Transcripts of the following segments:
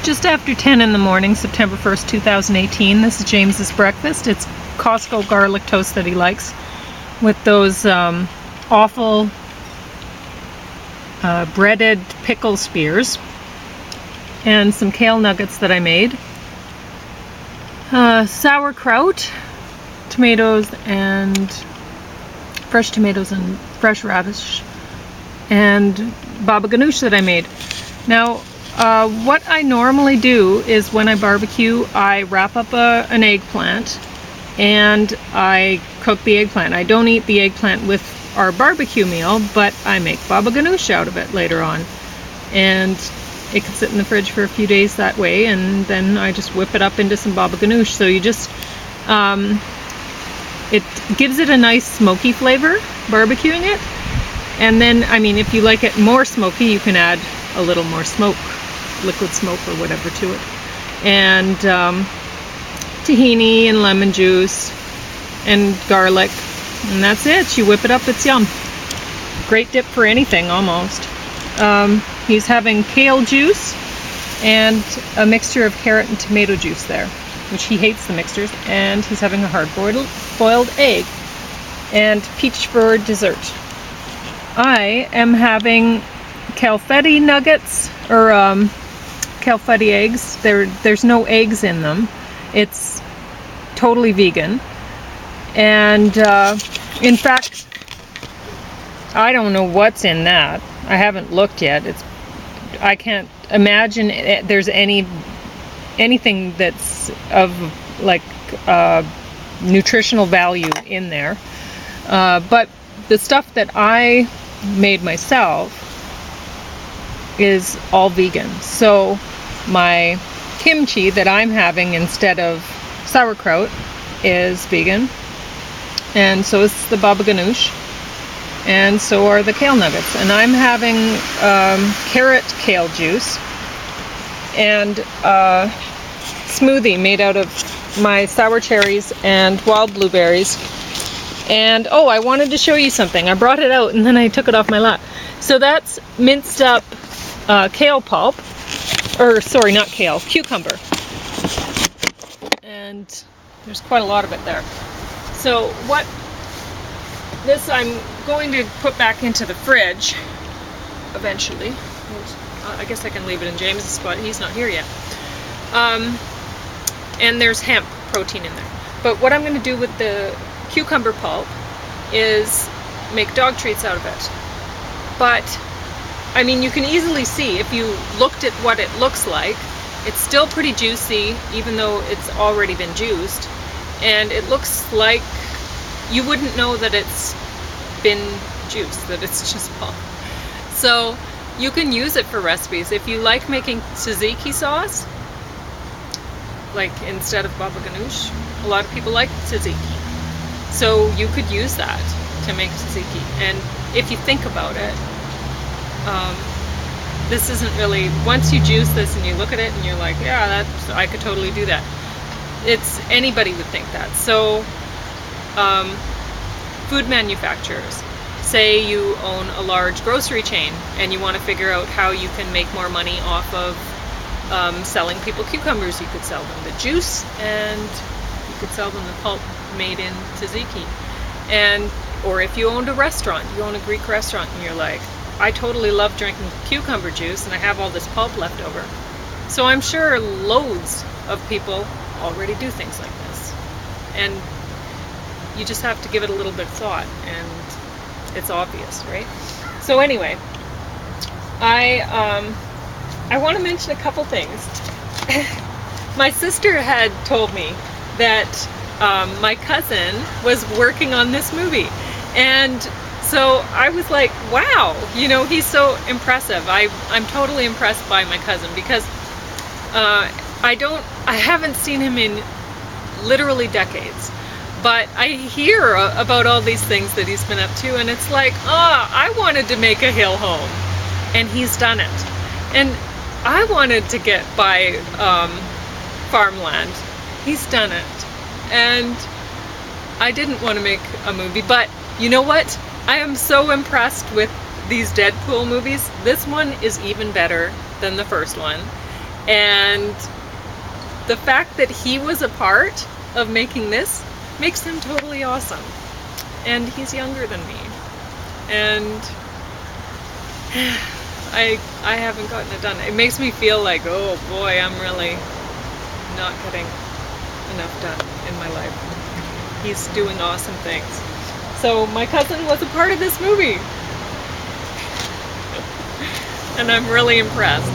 just after 10 in the morning, September 1st, 2018. This is James's breakfast. It's Costco garlic toast that he likes with those awful breaded pickle spears and some kale nuggets that I made. Sauerkraut, tomatoes and fresh radish, and baba ganoush that I made. Now, what I normally do is when I barbecue, I wrap up an eggplant and I cook the eggplant. I don't eat the eggplant with our barbecue meal, but I make baba ganoush out of it later on. And it can sit in the fridge for a few days that way, and then I just whip it up into some baba ganoush. So you just, it gives it a nice smoky flavor, barbecuing it. And then, I mean, if you like it more smoky, you can add a little more smoke, liquid smoke or whatever to it. And tahini and lemon juice and garlic, and that's it. You whip it up, it's yum. Great dip for anything, almost. He's having kale juice and a mixture of carrot and tomato juice there, which he hates the mixtures, and he's having a hard-boiled egg and peach for dessert. I am having calfetti nuggets, or calfetti eggs. There's no eggs in them. It's totally vegan. And in fact, I don't know what's in that. I haven't looked yet. I can't imagine there's anything that's of like nutritional value in there. But the stuff that I made myself is all vegan. So my kimchi that I'm having instead of sauerkraut is vegan, and so is the baba ganoush, and so are the kale nuggets. And I'm having carrot kale juice and smoothie made out of my sour cherries and wild blueberries. And oh, I wanted to show you something. I brought it out and then I took it off my lap. So that's minced up kale pulp, or sorry, not kale, cucumber. And there's quite a lot of it there. So this I'm going to put back into the fridge eventually. I guess I can leave it in James's spot. He's not here yet. And there's hemp protein in there. But what I'm going to do with the cucumber pulp is make dog treats out of it. But I mean, you can easily see if you looked at what it looks like, it's still pretty juicy even though it's already been juiced, and it looks like you wouldn't know that it's been juiced, that it's just pulp. So you can use it for recipes. If you like making tzatziki sauce, like instead of baba ganoush, a lot of people like tzatziki. So you could use that to make tzatziki. And if you think about it, this isn't really, once you juice this and you look at it and you're like, yeah, I could totally do that. Anybody would think that. So food manufacturers, say you own a large grocery chain and you want to figure out how you can make more money off of selling people cucumbers. You could sell them the juice, and you could sell them the pulp made in tzatziki. Or if you owned a restaurant, you own a Greek restaurant, and you're like, I totally love drinking cucumber juice and I have all this pulp left over. So I'm sure loads of people already do things like this. And you just have to give it a little bit of thought, and it's obvious, right? So anyway, I want to mention a couple things. My sister had told me that my cousin was working on this movie, and so I was like, wow, you know, he's so impressive. I'm totally impressed by my cousin, because I haven't seen him in literally decades, but I hear about all these things that he's been up to, and it's like, I wanted to make a hill home, and he's done it. And I wanted to buy farmland. He's done it. And I didn't want to make a movie, but you know what? I am so impressed with these Deadpool movies. This one is even better than the first one. And the fact that he was a part of making this makes him totally awesome. And he's younger than me. And I haven't gotten it done. It makes me feel like, oh boy, I'm really not getting enough done in my life. He's doing awesome things. So my cousin was a part of this movie. And I'm really impressed,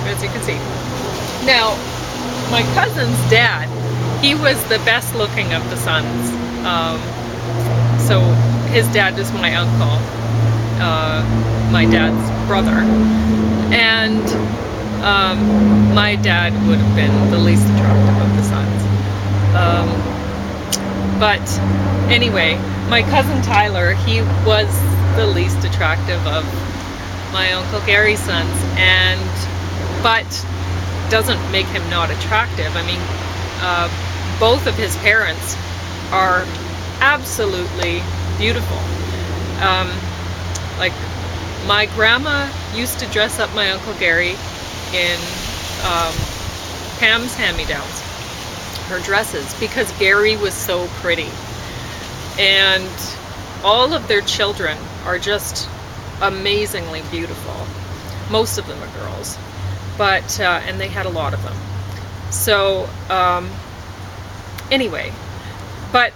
as you can see. Now, my cousin's dad, he was the best looking of the sons. So his dad is my uncle, my dad's brother. And my dad would have been the least attractive of the sons. But anyway, my cousin Tyler, he was the least attractive of my Uncle Gary's sons, but doesn't make him not attractive. I mean, both of his parents are absolutely beautiful. Like, my grandma used to dress up my Uncle Gary in Pam's hand-me-downs, her dresses, because Gary was so pretty. And all of their children are just amazingly beautiful. Most of them are girls, but and they had a lot of them. So anyway, but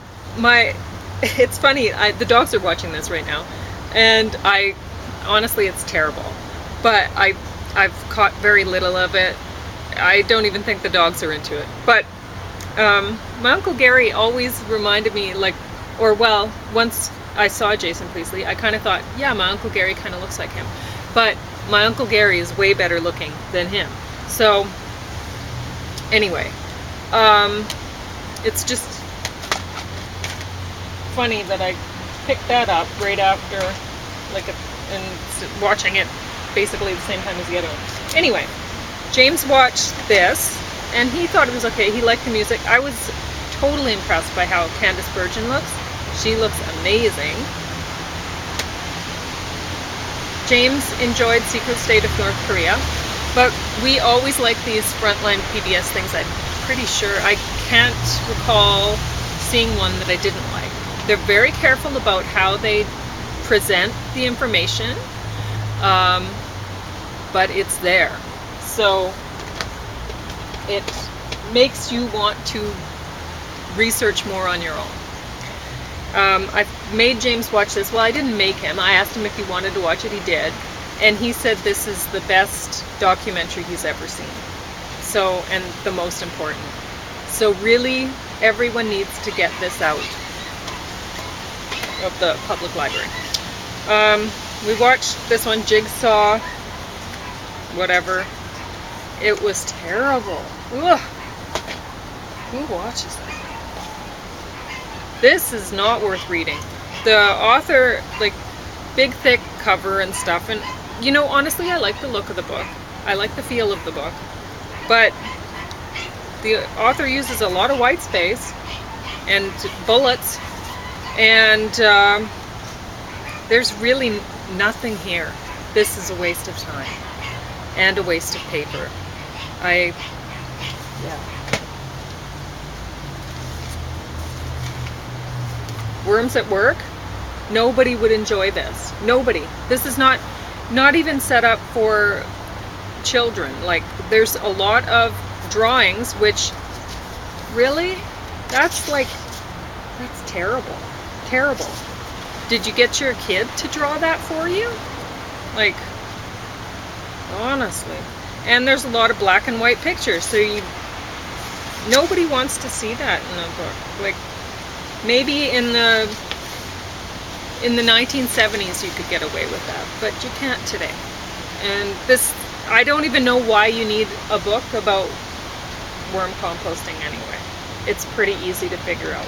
it's funny, the dogs are watching this right now, and honestly, it's terrible, but I've caught very little of it. I don't even think the dogs are into it. But my Uncle Gary always reminded me, like, or well, once I saw Jason Priestley, I kind of thought, yeah, my Uncle Gary kind of looks like him. But my Uncle Gary is way better looking than him. So anyway, it's just funny that I picked that up right after, and watching it basically the same time as the other one. Anyway, James watched this, and he thought it was okay. He liked the music. I was totally impressed by how Candice Bergen looks. She looks amazing. James enjoyed Secret State of North Korea, but we always like these Frontline PBS things. I'm pretty sure, I can't recall seeing one that I didn't like. They're very careful about how they present the information, but it's there. So it makes you want to research more on your own. I made James watch this. Well, I didn't make him. I asked him if he wanted to watch it. He did. And he said this is the best documentary he's ever seen. So, and the most important. So really, everyone needs to get this out of the public library. We watched this one, Jigsaw, whatever. It was terrible. Ugh. Who watches that? This is not worth reading. The author, like, big thick cover and stuff, and you know, honestly, I like the look of the book. I like the feel of the book. But the author uses a lot of white space and bullets, and there's really nothing here. This is a waste of time and a waste of paper. Yeah. Worms at Work, nobody would enjoy this. Nobody. This is not even set up for children. Like, there's a lot of drawings, which really, that's terrible. Terrible. Did you get your kid to draw that for you? Like, honestly. And there's a lot of black and white pictures, so nobody wants to see that in a book. Like, maybe in the 1970s you could get away with that, but you can't today. And this, I don't even know why you need a book about worm composting anyway. It's pretty easy to figure out.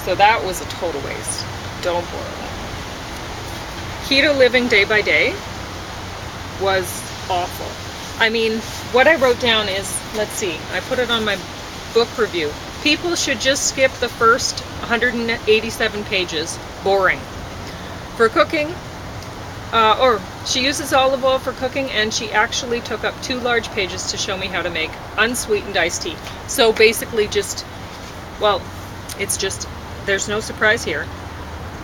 So that was a total waste. Don't borrow that. Keto Living Day by Day was awful. I mean, what I wrote down is, let's see, I put it on my book review. People should just skip the first 187 pages. Boring. For cooking, or she uses olive oil for cooking, and she actually took up 2 large pages to show me how to make unsweetened iced tea. So basically just, well, it's just, there's no surprise here.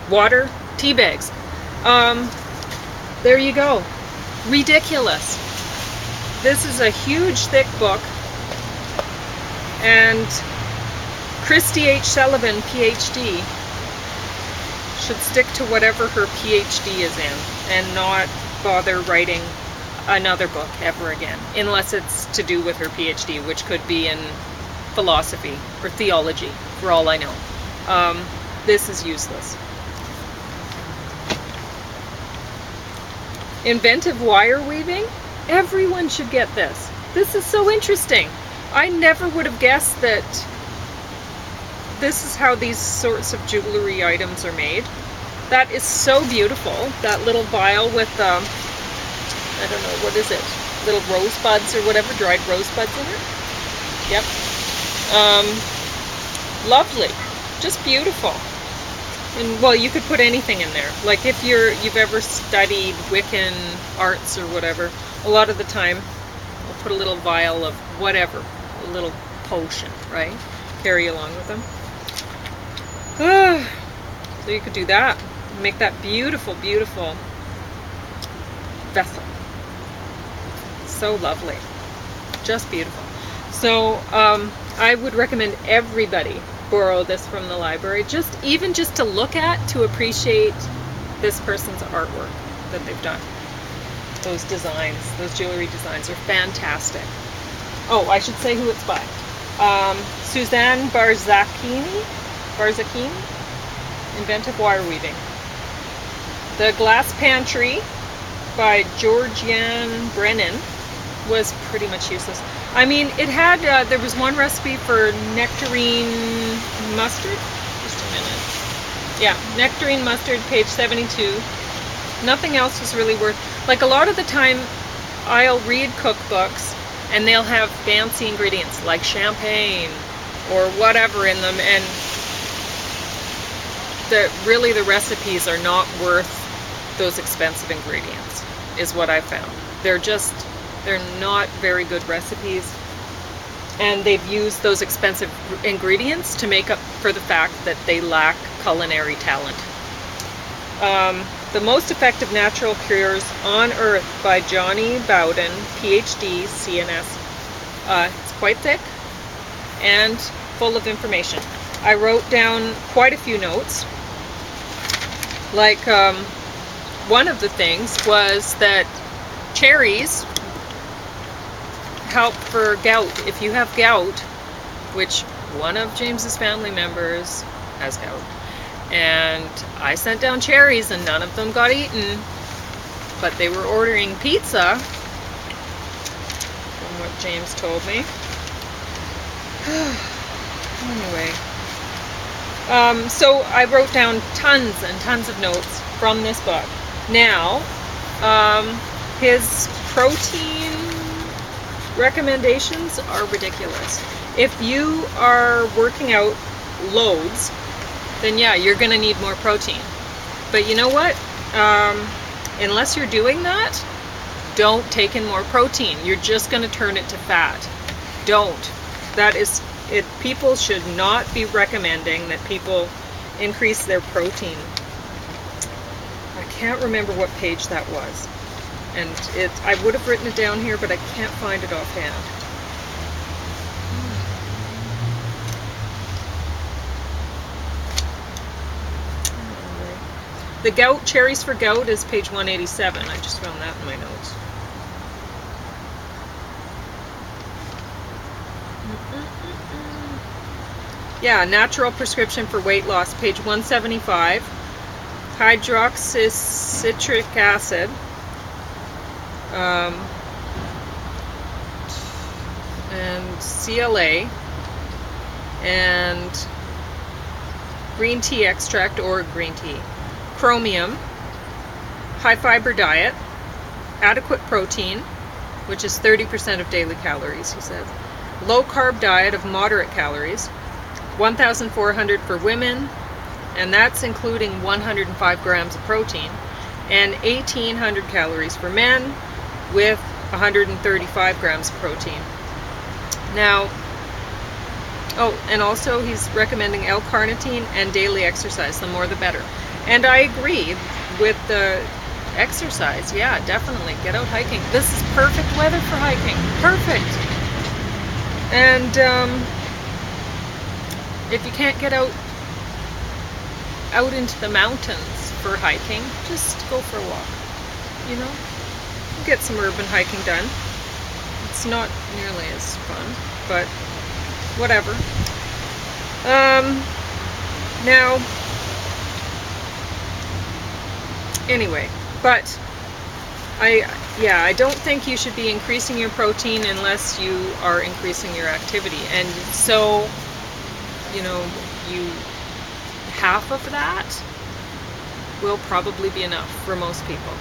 Water, tea bags. There you go. Ridiculous. This is a huge, thick book, and Christy H. Sullivan, PhD, should stick to whatever her PhD is in and not bother writing another book ever again, unless it's to do with her PhD, which could be in philosophy or theology, for all I know. This is useless. Inventive wire weaving? Everyone should get this. This is so interesting. I never would have guessed that this is how these sorts of jewelry items are made. That is so beautiful. That little vial with, I don't know, what is it? Little rosebuds or whatever, dried rosebuds in it. Yep. Lovely. Just beautiful. And, well, you could put anything in there. Like if you've ever studied Wiccan arts or whatever, a lot of the time we'll put a little vial of whatever, a little potion, right? Carry along with them. So you could do that. Make that beautiful, beautiful vessel. So lovely. Just beautiful. So I would recommend everybody borrow this from the library, even just to look at, to appreciate this person's artwork that they've done. Those designs, those jewelry designs are fantastic. Oh, I should say who it's by. Suzanne Barzacchini, Inventive Wire Weaving. The Glass Pantry by Georgianne Brennan was pretty much useless. I mean, it had, there was one recipe for nectarine mustard. Just a minute. Yeah, nectarine mustard, page 72. Nothing else was really worth, like a lot of the time I'll read cookbooks and they'll have fancy ingredients like champagne or whatever in them, and really the recipes are not worth those expensive ingredients, is what I found. They're not very good recipes, and they've used those expensive ingredients to make up for the fact that they lack culinary talent. The Most Effective Natural Cures on Earth by Johnny Bowden, PhD, CNS. It's quite thick and full of information. I wrote down quite a few notes. Like, one of the things was that cherries help for gout. If you have gout, which one of James's family members has gout, and I sent down cherries and none of them got eaten, but they were ordering pizza, from what James told me. Anyway, so I wrote down tons and tons of notes from this book. Now, his protein recommendations are ridiculous. If you are working out loads, then yeah, you're going to need more protein. But you know what? Unless you're doing that, don't take in more protein. You're just going to turn it to fat. Don't. That is it. People should not be recommending that people increase their protein. I can't remember what page that was. And I would have written it down here, but I can't find it offhand. The gout, cherries for gout, is page 187. I just found that in my notes. Yeah, natural prescription for weight loss, page 175. Hydroxycitric acid. And CLA. And green tea extract or green tea. Chromium, high fiber diet, adequate protein, which is 30% of daily calories, he says. Low carb diet of moderate calories, 1,400 for women, and that's including 105 grams of protein. and 1,800 calories for men with 135 grams of protein. Now, oh, and also he's recommending L-carnitine and daily exercise. The more the better. And I agree with the exercise. Yeah, definitely. Get out hiking. This is perfect weather for hiking. Perfect. And if you can't get out into the mountains for hiking, just go for a walk. You know? Get some urban hiking done. It's not nearly as fun, but whatever. Now, anyway, but I don't think you should be increasing your protein unless you are increasing your activity. And so, you know, half of that will probably be enough for most people.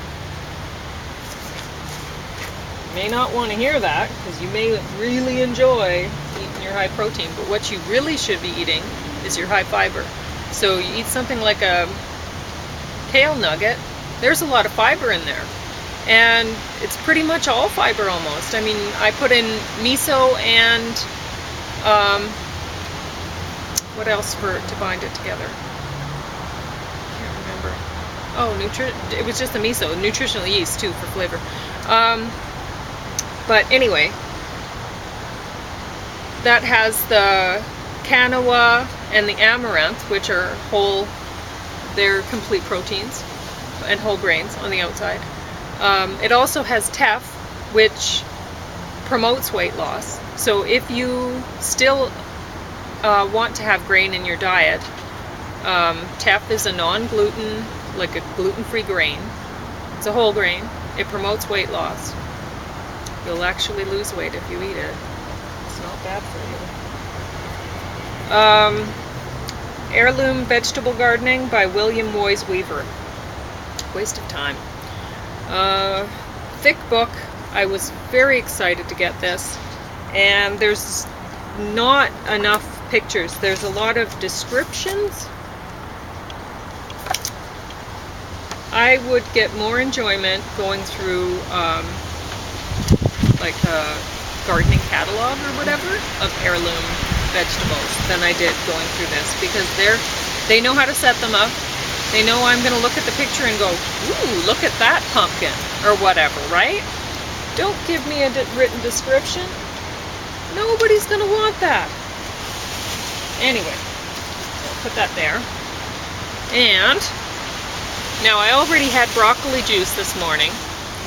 You may not want to hear that because you may really enjoy eating your high protein, but what you really should be eating is your high fiber. So you eat something like a kale nugget. There's a lot of fiber in there, and it's pretty much all fiber almost. I mean, I put in miso and what else to bind it together? Can't remember. Oh, it was just the miso, nutritional yeast too for flavor. But anyway, that has the quinoa and the amaranth, which are whole. They're complete proteins and whole grains on the outside. It also has teff, which promotes weight loss. So if you still want to have grain in your diet, teff is a non-gluten, like a gluten-free grain. It's a whole grain. It promotes weight loss. You'll actually lose weight if you eat it. It's not bad for you. Heirloom Vegetable Gardening by William Woys Weaver. Waste of time. Thick book. I was very excited to get this, and there's not enough pictures. There's a lot of descriptions. I would get more enjoyment going through like a gardening catalog or whatever of heirloom vegetables than I did going through this, because they know how to set them up. They know I'm going to look at the picture and go, ooh, look at that pumpkin, or whatever, right? Don't give me a written description. Nobody's going to want that. Anyway, I'll put that there. And now I already had broccoli juice this morning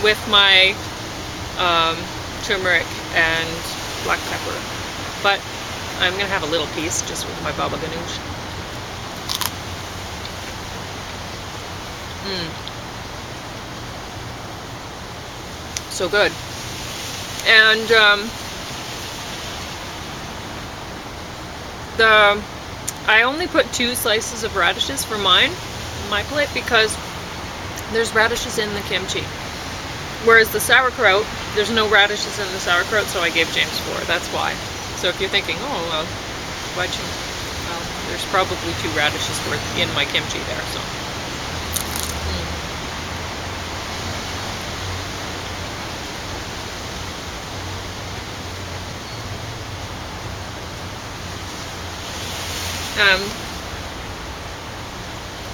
with my turmeric and black pepper, but I'm going to have a little piece just with my baba ganoush. So good. And I only put 2 slices of radishes for my plate because there's radishes in the kimchi. Whereas the sauerkraut, there's no radishes in the sauerkraut, so I gave James 4. That's why. So if you're thinking, oh, well, why'd you... Well, there's probably 2 radishes worth in my kimchi there, so...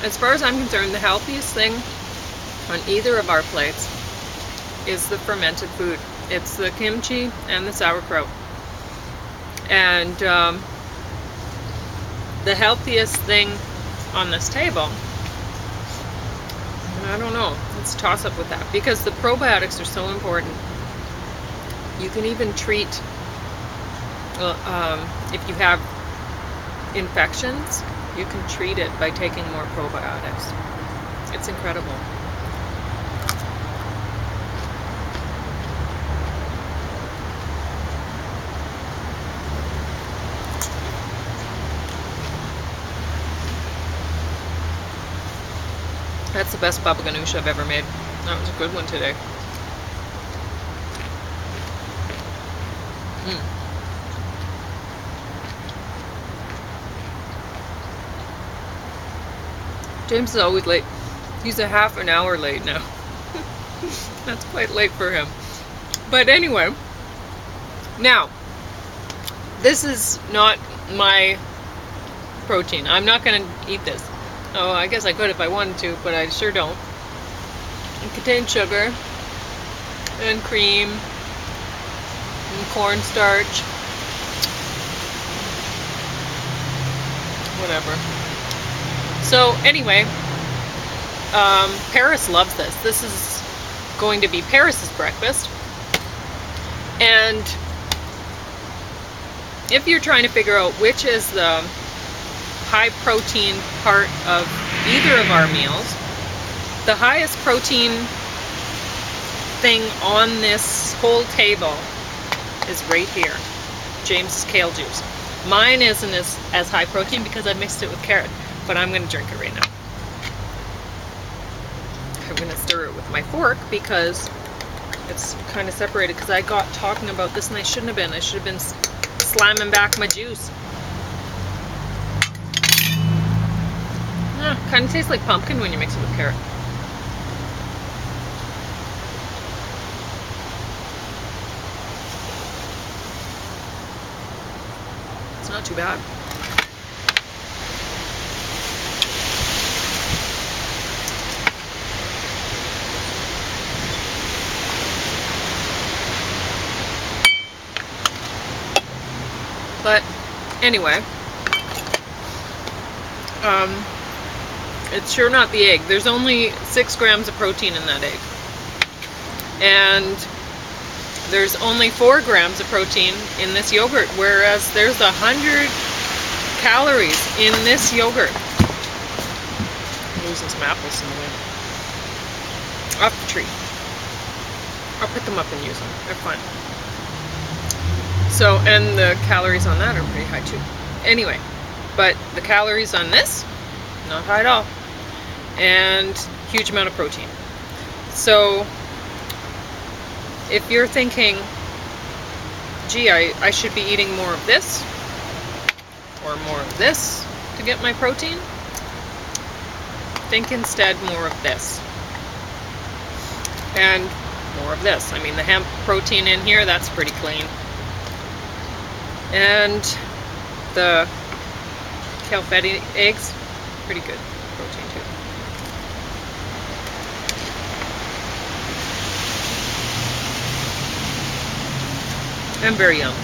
As far as I'm concerned, the healthiest thing on either of our plates is the fermented food. It's the kimchi and the sauerkraut. And the healthiest thing on this table, I don't know, let's toss up with that, because the probiotics are so important. You can even treat, if you have infections, you can treat it by taking more probiotics. It's incredible. That's the best baba ganoush I've ever made. That was a good one today. James is always late. He's a half an hour late now. That's quite late for him. But anyway, now, this is not my protein. I'm not going to eat this. Oh, I guess I could if I wanted to, but I sure don't. It contains sugar and cream and cornstarch. Whatever. So anyway, Paris loves this. This is going to be Paris's breakfast. And if you're trying to figure out which is the high protein part of either of our meals, the highest protein thing on this whole table is right here, James's kale juice. Mine isn't as high protein because I mixed it with carrot, but I'm going to drink it right now. I'm going to stir it with my fork because it's kind of separated, because I got talking about this and I shouldn't have been. I should have been slamming back my juice. Kind of tastes like pumpkin when you mix it with carrot. It's not too bad. But anyway, it's sure not the egg. There's only 6 grams of protein in that egg. And there's only 4 grams of protein in this yogurt, whereas there's 100 calories in this yogurt. I'm losing some apples in the way. Off the tree. I'll pick them up and use them. They're fun. So, and the calories on that are pretty high too. Anyway, but the calories on this, not high at all. And huge amount of protein. So, if you're thinking, gee, I should be eating more of this or more of this to get my protein, think instead more of this and more of this. I mean, the hemp protein in here, that's pretty clean. And the kale feta eggs, pretty good protein too. And very young.